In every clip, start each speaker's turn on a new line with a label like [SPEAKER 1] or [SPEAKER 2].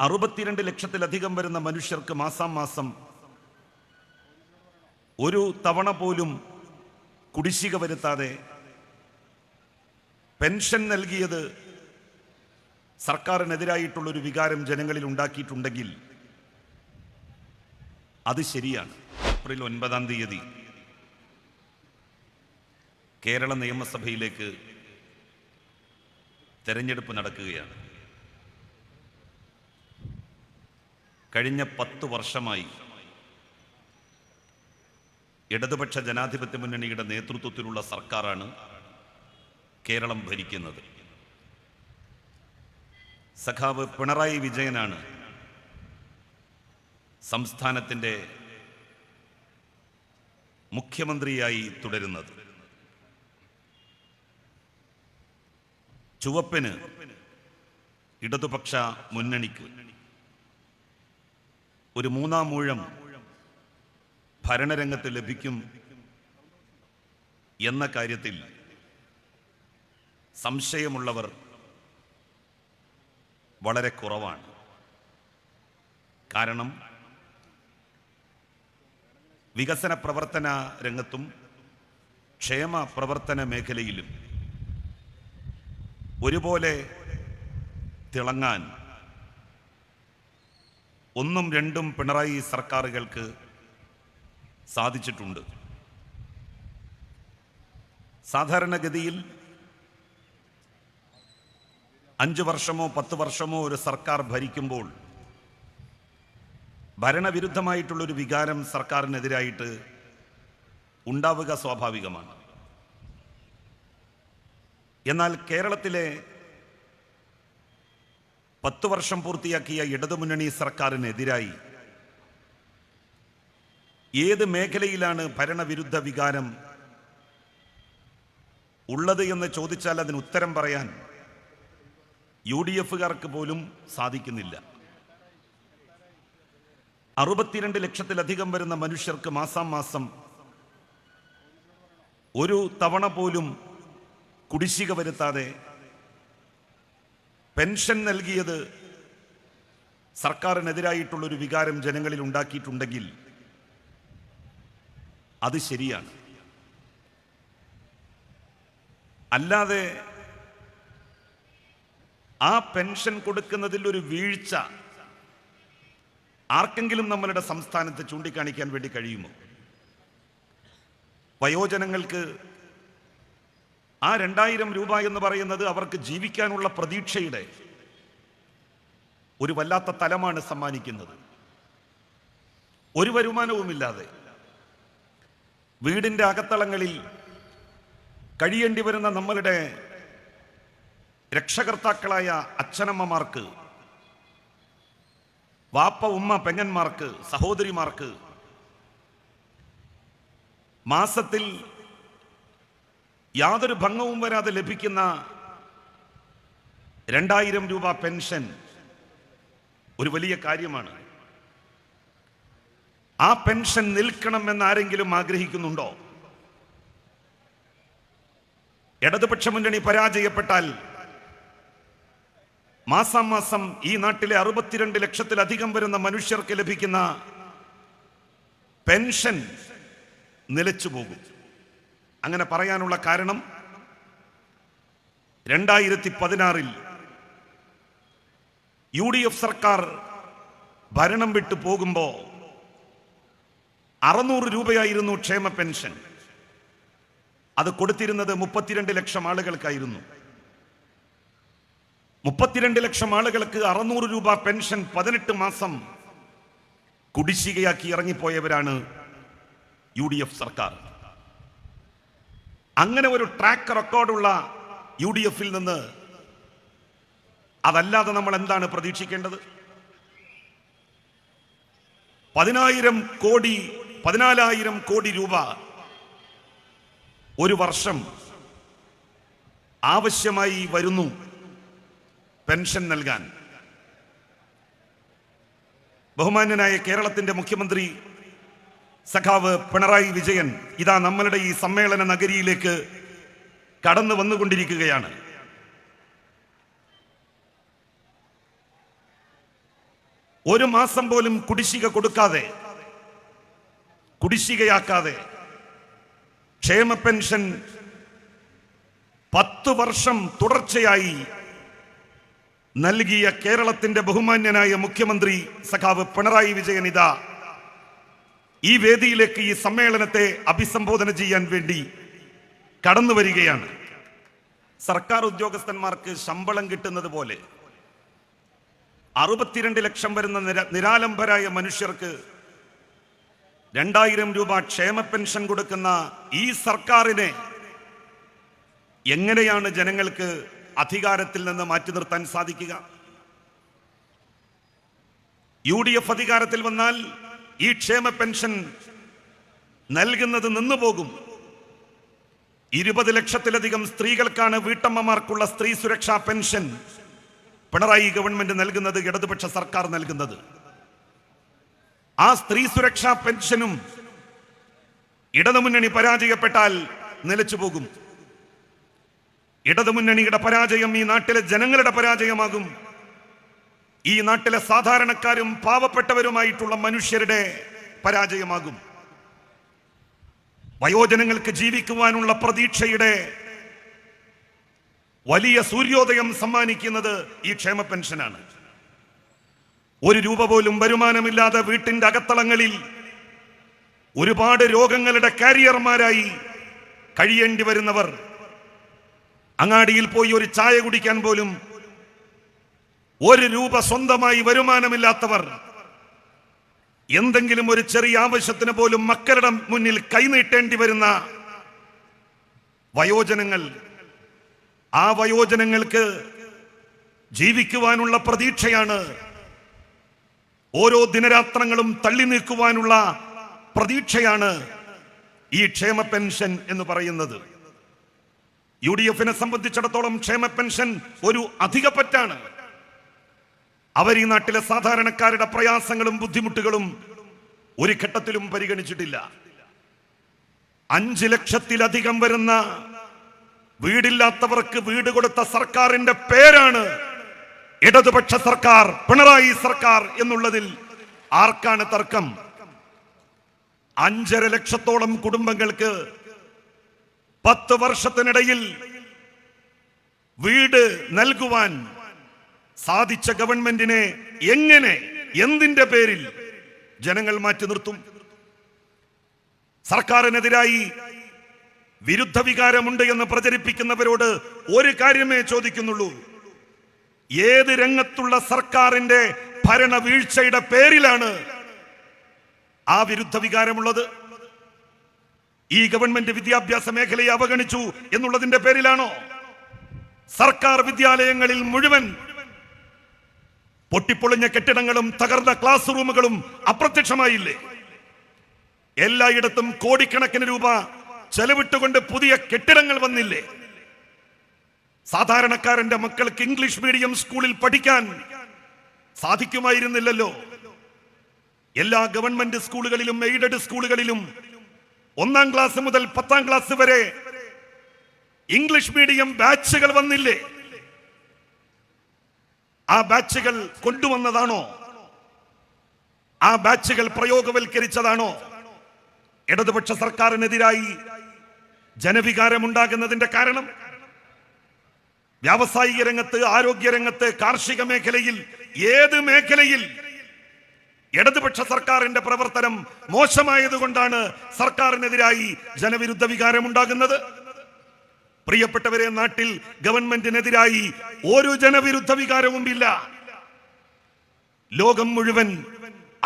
[SPEAKER 1] 62 ലക്ഷത്തിലധികം വരുന്ന മനുഷ്യർക്ക് മാസാമാസം ഒരു തവണ പോലും കുടിശ്ശിക വരുത്താതെ പെൻഷൻ നൽകിയത് സർക്കാരിനെതിരായിട്ടുള്ളൊരു വികാരം ജനങ്ങളിൽ ഉണ്ടാക്കിയിട്ടുണ്ടെങ്കിൽ അത് ശരിയാണ്. ഏപ്രിൽ 9-ാം തീയതി കേരള നിയമസഭയിലേക്ക് തെരഞ്ഞെടുപ്പ് നടക്കുകയാണ്. കഴിഞ്ഞ 10 വർഷമായി ഇടതുപക്ഷ ജനാധിപത്യ മുന്നണിയുടെ നേതൃത്വത്തിലുള്ള സർക്കാരാണ് കേരളം ഭരിക്കുന്നത്. സഖാവ് പിണറായി വിജയനാണ് സംസ്ഥാനത്തിൻ്റെ മുഖ്യമന്ത്രിയായി തുടരുന്നത്. ചുവപ്പിന് ഇടതുപക്ഷ മുന്നണിക്ക് ഒരു 3-ാം ഊഴം ഭരണരംഗത്ത് ലഭിക്കും എന്ന കാര്യത്തിൽ സംശയമുള്ളവർ വളരെ കുറവാണ്. കാരണം വികസന പ്രവർത്തന രംഗത്തും ക്ഷേമ പ്രവർത്തന മേഖലയിലും ഒരുപോലെ തിളങ്ങാൻ 1ഉം 2ഉം പിണറായി സർക്കാരുകൾക്ക് സാധിച്ചിട്ടുണ്ട്. സാധാരണഗതിയിൽ 5 വർഷമോ 10 വർഷമോ ഒരു സർക്കാർ ഭരിക്കുമ്പോൾ ഭരണവിരുദ്ധമായിട്ടുള്ളൊരു വികാരം സർക്കാരിനെതിരായിട്ട് ഉണ്ടാവുക സ്വാഭാവികമാണ്. എന്നാൽ കേരളത്തിലെ 10 വർഷം പൂർത്തിയാക്കിയ ഇടതുമുന്നണി സർക്കാരിനെതിരായി ഏത് മേഖലയിലാണ് ഭരണവിരുദ്ധ വികാരം ഉള്ളത് എന്ന് ചോദിച്ചാൽ അതിന് ഉത്തരം പറയാൻ UDF-കാർക്ക് പോലും സാധിക്കുന്നില്ല. 62 ലക്ഷത്തിലധികം വരുന്ന മനുഷ്യർക്ക് മാസാമാസം ഒരു തവണ പോലും കുടിശ്ശിക വരുത്താതെ പെൻഷൻ നൽകിയത് സർക്കാരിനെതിരായിട്ടുള്ളൊരു വികാരം ജനങ്ങളിൽ ഉണ്ടാക്കിയിട്ടുണ്ടെങ്കിൽ അത് ശരിയാണ്. അല്ലാതെ ആ പെൻഷൻ കൊടുക്കുന്നതിൽ ഒരു വീഴ്ച ആർക്കെങ്കിലും നമ്മളുടെ സംസ്ഥാനത്ത് ചൂണ്ടിക്കാണിക്കാൻ വേണ്ടി കഴിയുമോ? വയോജനങ്ങൾക്ക് ആ 2000 രൂപ എന്ന് പറയുന്നത് അവർക്ക് ജീവിക്കാനുള്ള പ്രതീക്ഷയുടെ ഒരു വല്ലാത്ത തലമാണ് സമ്മാനിക്കുന്നത്. ഒരു വരുമാനവുമില്ലാതെ വീടിൻ്റെ അകത്തളങ്ങളിൽ കഴിയേണ്ടി വരുന്ന നമ്മളുടെ രക്ഷകർത്താക്കളായ അച്ഛനമ്മമാർക്ക്, വാപ്പ ഉമ്മ പെങ്ങന്മാർക്ക്, സഹോദരിമാർക്ക് മാസത്തിൽ യാതൊരു ഭംഗവും വരാതെ ലഭിക്കുന്ന 2000 രൂപ പെൻഷൻ ഒരു വലിയ കാര്യമാണ്. ആ പെൻഷൻ നിൽക്കണമെന്ന് ആരെങ്കിലും ആഗ്രഹിക്കുന്നുണ്ടോ? ഇടതുപക്ഷ മുന്നണി പരാജയപ്പെട്ടാൽ മാസാമാസം ഈ നാട്ടിലെ 62 ലക്ഷത്തിലധികം വരുന്ന മനുഷ്യർക്ക് ലഭിക്കുന്ന പെൻഷൻ നിലച്ചു പോകും. അങ്ങനെ പറയാനുള്ള കാരണം 2016-ൽ UDF സർക്കാർ ഭരണം വിട്ടു പോകുമ്പോൾ 600 രൂപയായിരുന്നു ക്ഷേമ പെൻഷൻ. അത് കൊടുത്തിരുന്നത് 32 ലക്ഷം ആളുകൾക്കായിരുന്നു. 32 ലക്ഷം ആളുകൾക്ക് 600 രൂപ പെൻഷൻ 18 മാസം കുടിശ്ശികയാക്കി ഇറങ്ങിപ്പോയവരാണ് UDF സർക്കാർ. അങ്ങനെ ഒരു ട്രാക്ക് റെക്കോർഡുള്ള UDF-ൽ നിന്ന് അതല്ലാതെ നമ്മൾ എന്താണ് പ്രതീക്ഷിക്കേണ്ടത്? 14,000 കോടി രൂപ ഒരു വർഷം ആവശ്യമായി വരുന്നു പെൻഷൻ നൽകാൻ. ബഹുമാന്യനായ കേരളത്തിന്റെ മുഖ്യമന്ത്രി സഖാവ് പിണറായി വിജയൻ ഇതാ നമ്മളുടെ ഈ സമ്മേളന നഗരിയിലേക്ക് കടന്നു വന്നുകൊണ്ടിരിക്കുകയാണ്. ഒരു മാസം പോലും കുടിശ്ശിക കൊടുക്കാതെ, കുടിശ്ശികയാക്കാതെ ക്ഷേമ പെൻഷൻ 10 വർഷം തുടർച്ചയായി നൽകിയ കേരളത്തിന്റെ ബഹുമാന്യനായ മുഖ്യമന്ത്രി സഖാവ് പിണറായി വിജയൻ ഇതാ ഈ വേദിയിലേക്ക്, ഈ സമ്മേളനത്തെ അഭിസംബോധന ചെയ്യാൻ വേണ്ടി കടന്നു വരികയാണ്. സർക്കാർ ഉദ്യോഗസ്ഥന്മാർക്ക് ശമ്പളം കിട്ടുന്നത് പോലെ 62 ലക്ഷം വരുന്ന നിരാലംബരായ മനുഷ്യർക്ക് 2000 രൂപ ക്ഷേമ പെൻഷൻ കൊടുക്കുന്ന ഈ സർക്കാരിനെ എങ്ങനെയാണ് ജനങ്ങൾക്ക് അധികാരത്തിൽ നിന്ന് മാറ്റി നിർത്താൻ സാധിക്കുക? UDF അധികാരത്തിൽ വന്നാൽ ഈ ക്ഷേമ പെൻഷൻ നൽകുന്നത് നിന്നുപോകും. 20 ലക്ഷത്തിലധികം സ്ത്രീകൾക്കാണ് വീട്ടമ്മമാർക്കുള്ള സ്ത്രീ സുരക്ഷാ പെൻഷൻ പിണറായി ഗവൺമെന്റ് നൽകുന്നത്, ഇടതുപക്ഷ സർക്കാർ നൽകുന്നത്. ആ സ്ത്രീ സുരക്ഷാ പെൻഷനും ഇടതുമുന്നണി പരാജയപ്പെട്ടാൽ നിലച്ചു പോകും. ഇടതുമുന്നണിയുടെ പരാജയം ഈ നാട്ടിലെ ജനങ്ങളുടെ പരാജയമാകും. ഈ നാട്ടിലെ സാധാരണക്കാരും പാവപ്പെട്ടവരുമായിട്ടുള്ള മനുഷ്യരുടെ പരാജയമാകും. വയോജനങ്ങൾക്ക് ജീവിക്കുവാനുള്ള പ്രതീക്ഷയുടെ വലിയ സൂര്യോദയം സമ്മാനിക്കുന്നത് ഈ ക്ഷേമ പെൻഷനാണ്. 1 രൂപ പോലും വരുമാനമില്ലാതെ വീട്ടിന്റെ അകത്തളങ്ങളിൽ ഒരുപാട് രോഗങ്ങളുടെ കാരിയർമാരായി കഴിയേണ്ടി വരുന്നവർ, അങ്ങാടിയിൽ പോയി ഒരു ചായ കുടിക്കാൻ പോലും 1 രൂപ സ്വന്തമായി വരുമാനമില്ലാത്തവർ, എന്തെങ്കിലും ഒരു ചെറിയ ആവശ്യത്തിന് പോലും മക്കളുടെ മുന്നിൽ കൈനീട്ടേണ്ടി വരുന്ന വയോജനങ്ങൾ, ആ വയോജനങ്ങൾക്ക് ജീവിക്കുവാനുള്ള പ്രതീക്ഷയാണ്, ഓരോ ദിനരാത്രങ്ങളും തള്ളി നീക്കുവാനുള്ള പ്രതീക്ഷയാണ് ഈ ക്ഷേമ പെൻഷൻ എന്ന് പറയുന്നത്. UDF-നെ സംബന്ധിച്ചിടത്തോളം ക്ഷേമ പെൻഷൻ ഒരു അധികപ്പറ്റാണ്. അവർ ഈ നാട്ടിലെ സാധാരണക്കാരുടെ പ്രയാസങ്ങളും ബുദ്ധിമുട്ടുകളും ഒരു ഘട്ടത്തിലും പരിഗണിച്ചിട്ടില്ല. 5 ലക്ഷത്തിലധികം വരുന്ന വീടില്ലാത്തവർക്ക് വീട് കൊടുത്ത സർക്കാരിന്റെ പേരാണ് ഇടതുപക്ഷ സർക്കാർ, പിണറായി സർക്കാർ എന്നുള്ളതിൽ ആർക്കാണ് തർക്കം? 5.5 ലക്ഷത്തോളം കുടുംബങ്ങൾക്ക് 10 വർഷത്തിനിടയിൽ വീട് നൽകുവാൻ സാധിച്ച ഗവൺമെന്റിനെ എങ്ങനെ, എന്തിന്റെ പേരിൽ ജനങ്ങൾ മാറ്റി നിർത്തും? സർക്കാരിനെതിരായി വിരുദ്ധ വികാരമുണ്ട് എന്ന് പ്രചരിപ്പിക്കുന്നവരോട് ഒരു കാര്യമേ ചോദിക്കുന്നുള്ളൂ: ഏത് രംഗത്തുള്ള സർക്കാരിന്റെ ഭരണ വീഴ്ചയുടെ പേരിലാണ് ആ വിരുദ്ധ വികാരമുള്ളത്? ഈ ഗവൺമെന്റ് വിദ്യാഭ്യാസ മേഖലയെ അവഗണിച്ചു എന്നുള്ളതിന്റെ പേരിലാണോ? സർക്കാർ വിദ്യാലയങ്ങളിൽ മുഴുവൻ പൊട്ടിപ്പൊളിഞ്ഞ കെട്ടിടങ്ങളും തകർന്ന ക്ലാസ് റൂമുകളും അപ്രത്യക്ഷമായില്ലേ? എല്ലായിടത്തും കോടിക്കണക്കിന് രൂപ ചെലവിട്ടുകൊണ്ട് പുതിയ കെട്ടിടങ്ങൾ വന്നില്ലേ? സാധാരണക്കാരന്റെ മക്കൾക്ക് ഇംഗ്ലീഷ് മീഡിയം സ്കൂളിൽ പഠിക്കാൻ സാധിക്കുമായിരുന്നില്ലല്ലോ. എല്ലാ ഗവൺമെന്റ് സ്കൂളുകളിലും എയ്ഡഡ് സ്കൂളുകളിലും 1-ാം ക്ലാസ് മുതൽ 10-ാം ക്ലാസ് വരെ ഇംഗ്ലീഷ് മീഡിയം ബാച്ചുകൾ വന്നില്ലേ? ആ ബാച്ചുകൾ കൊണ്ടുവന്നതാണോ? ആ ബാച്ചുകൾ പ്രയോഗവൽക്കരിച്ചതാണോ? ഇടതുപക്ഷ സർക്കാരിനെതിരായി ജനവികാരമുണ്ടാകുന്നതിന്റെ കാരണം വ്യാവസായിക രംഗത്ത്, ആരോഗ്യരംഗത്ത്, കാർഷിക മേഖലയിൽ, ഏത് മേഖലയിൽ ഇടതുപക്ഷ സർക്കാരിന്റെ പ്രവർത്തനം മോശമായതുകൊണ്ടാണ് സർക്കാരിനെതിരായി ജനവിരുദ്ധ വികാരമുണ്ടാകുന്നത്. പ്രിയപ്പെട്ടവരെ, നാട്ടിൽ ഗവൺമെന്റിനെതിരായി ഒരു ജനവിരുദ്ധ വികാരവും ഇല്ല. ലോകം മുഴുവൻ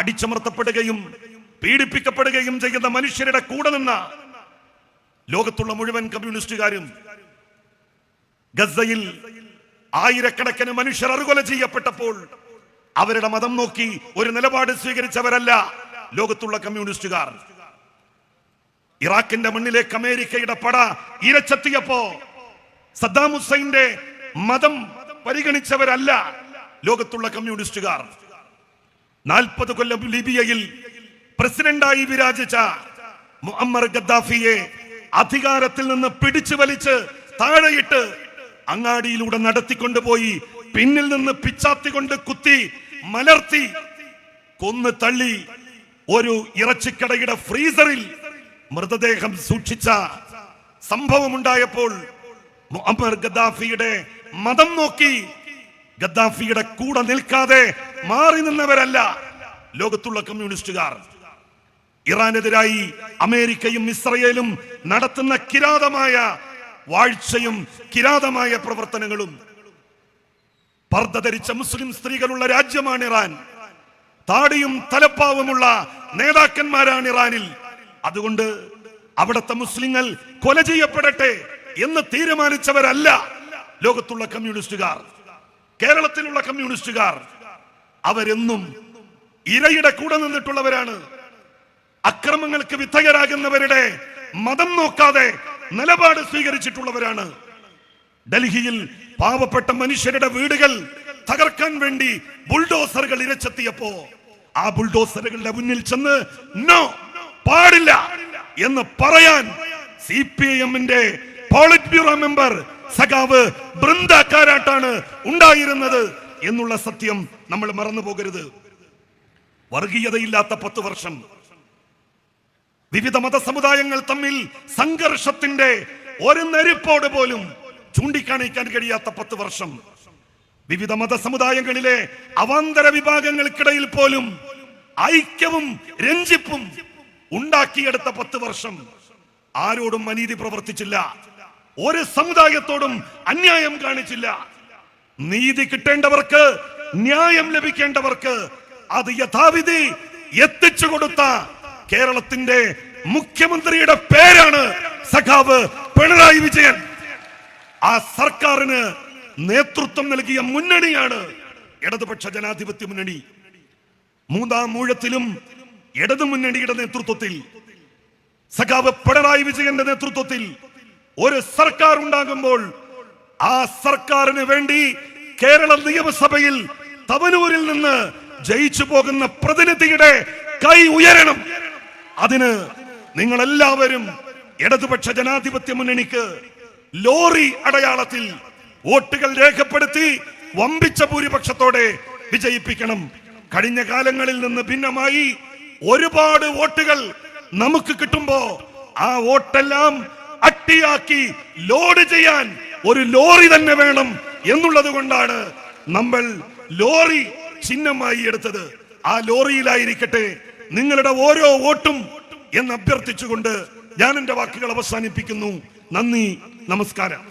[SPEAKER 1] അടിച്ചമർത്തപ്പെടുകയും പീഡിപ്പിക്കപ്പെടുകയും ചെയ്യുന്ന മനുഷ്യരുടെ കൂടെ നിന്ന ലോകത്തുള്ള മുഴുവൻ കമ്മ്യൂണിസ്റ്റുകാരും ഗസയിൽ ആയിരക്കണക്കിന് മനുഷ്യർ അറുകൊല ചെയ്യപ്പെട്ടപ്പോൾ അവരുടെ മതം നോക്കി ഒരു നിലപാട് സ്വീകരിച്ചവരല്ല ലോകത്തുള്ള കമ്മ്യൂണിസ്റ്റുകാർ. ഇറാഖിന്റെ മണ്ണിലേക്ക് അമേരിക്കയുടെ പട ഇരച്ചെത്തിയപ്പോ സദ്ദാം ഹുസൈന്റെ മതം പരിഗണിച്ചവരല്ല ലോകത്തുള്ള കമ്മ്യൂണിസ്റ്റുകാർ. 40 കൊല്ലം ലിബിയയിൽ പ്രസിഡന്റായി വിരാജിച്ച മുഅമ്മർ ഗദ്ദാഫിയെ അധികാരത്തിൽ നിന്ന് പിടിച്ചു വലിച്ച് താഴെയിട്ട് അങ്ങാടിയിലൂടെ നടത്തിക്കൊണ്ടുപോയി പിന്നിൽ നിന്ന് പിച്ചാത്തി കൊണ്ട് കുത്തി മലർത്തി കൊന്നു തള്ളി ഒരു ഇറച്ചിക്കടയുടെ ഫ്രീസറിൽ മൃതദേഹം സൂക്ഷിച്ച സംഭവമുണ്ടായപ്പോൾ മുഅമ്മർ ഗദ്ദാഫിയുടെ മതം നോക്കി ഗദ്ദാഫിയുടെ കൂടെ നിൽക്കാതെ മാറി നിന്നവരല്ല ലോകത്തുള്ള കമ്മ്യൂണിസ്റ്റുകാർ. ഇറാനെതിരായി അമേരിക്കയും ഇസ്രയേലും നടത്തുന്ന കിരാതമായ വാഴ്ചയും കിരാതമായ പ്രവർത്തനങ്ങളും. പർദ്ദ ധരിച്ച മുസ്ലിം സ്ത്രീകളുള്ള രാജ്യമാണ് ഇറാൻ. താടിയും തലപ്പാവുമുള്ള നേതാക്കന്മാരാണ് ഇറാനിൽ. അതുകൊണ്ട് അവിടുത്തെ മുസ്ലിങ്ങൾ കൊല ചെയ്യപ്പെടട്ടെ എന്ന് തീരുമാനിച്ചവരല്ല ലോകത്തുള്ള കമ്മ്യൂണിസ്റ്റുകാർ. കേരളത്തിലുള്ള കമ്മ്യൂണിസ്റ്റുകാർ അവരെന്നും ഇരയുടെ കൂടെ നിന്നിട്ടുള്ളവരാണ്. അക്രമങ്ങൾക്ക് വിധേയരാകുന്നവരുടെ മതം നോക്കാതെ നിലപാട് സ്വീകരിച്ചിട്ടുള്ളവരാണ്. ഡൽഹിയിൽ പാവപ്പെട്ട മനുഷ്യരുടെ വീടുകൾ തകർക്കാൻ വേണ്ടി ബുൾഡോസറുകൾ ഇരച്ചെത്തിയപ്പോ ആ ബുൾഡോസറുകളുടെ മുന്നിൽ ചെന്ന് നോ, പാടില്ല എന്ന് പറയാൻ CPIM-ന്റെ പോളിറ്റ് ബ്യൂറോ മെമ്പർ സഖാവ് ബൃന്ദ കാരാട്ടാണ് ഉണ്ടായിരുന്നത് എന്നുള്ള സത്യം നമ്മൾ മറന്നു പോകരുത്. വർഗീയതയില്ലാത്ത 10 വർഷം, വിവിധ മതസമുദായങ്ങൾ തമ്മിൽ സംഘർഷത്തിന്റെ ഒരു നെരിപ്പോട് പോലും ചൂണ്ടിക്കാണിക്കാൻ കഴിയാത്ത 10 വർഷം, വിവിധ മതസമുദായങ്ങളിലെ അവാന്തര വിഭാഗങ്ങൾക്കിടയിൽ പോലും ഐക്യവും രഞ്ജിപ്പും ഉണ്ടാക്കിയെടുത്ത 10 വർഷം. ആരോടും അനീതി പ്രവർത്തിച്ചില്ല, ഒരു സമുദായത്തോടും അന്യായം കാണിച്ചില്ല. നീതി കിട്ടേണ്ടവർക്ക്, ന്യായം ലഭിക്കേണ്ടവർക്ക് അത് യഥാവിധി എത്തിച്ചു കൊടുത്ത കേരളത്തിന്റെ മുഖ്യമന്ത്രിയുടെ പേരാണ് സഖാവ് പിണറായി വിജയൻ. ആ സർക്കാരിന് നേതൃത്വം നൽകിയ മുന്നണിയാണ് ഇടതുപക്ഷ ജനാധിപത്യ മുന്നണി. മൂന്നാം ഊഴത്തിലും ഇടതു മുന്നണിയുടെ നേതൃത്വത്തിൽ, സഖാവ് പിണറായി വിജയന്റെ നേതൃത്വത്തിൽ ഒരു സർക്കാർ ഉണ്ടാകുമ്പോൾ ആ സർക്കാരിന് വേണ്ടി കേരള നിയമസഭയിൽ തവനൂരിൽ നിന്ന് ജയിച്ചു പോകുന്ന പ്രതിനിധിയുടെ കൈ ഉയരണം. അതിന് നിങ്ങൾ എല്ലാവരും ഇടതുപക്ഷ ജനാധിപത്യ മുന്നണിക്ക് ലോറി അടയാളത്തിൽ വോട്ടുകൾ രേഖപ്പെടുത്തി വമ്പിച്ച ഭൂരിപക്ഷത്തോടെ വിജയിപ്പിക്കണം. കഴിഞ്ഞ കാലങ്ങളിൽ നിന്ന് ഭിന്നമായി ഒരുപാട് വോട്ടുകൾ നമുക്ക് കിട്ടുമ്പോ ആ വോട്ടെല്ലാം അട്ടിയാക്കി ലോഡ് ചെയ്യാൻ ഒരു ലോറി തന്നെ വേണം എന്നുള്ളത് കൊണ്ടാണ് നമ്മൾ ലോറി ചിഹ്നമായി എടുത്തത്. ആ ലോറിയിലായിരിക്കട്ടെ നിങ്ങളുടെ ഓരോ വോട്ടും എന്ന് അഭ്യർത്ഥിച്ചുകൊണ്ട് ഞാൻ എന്റെ വാക്കുകൾ അവസാനിപ്പിക്കുന്നു. നന്ദി, നമസ്കാരം.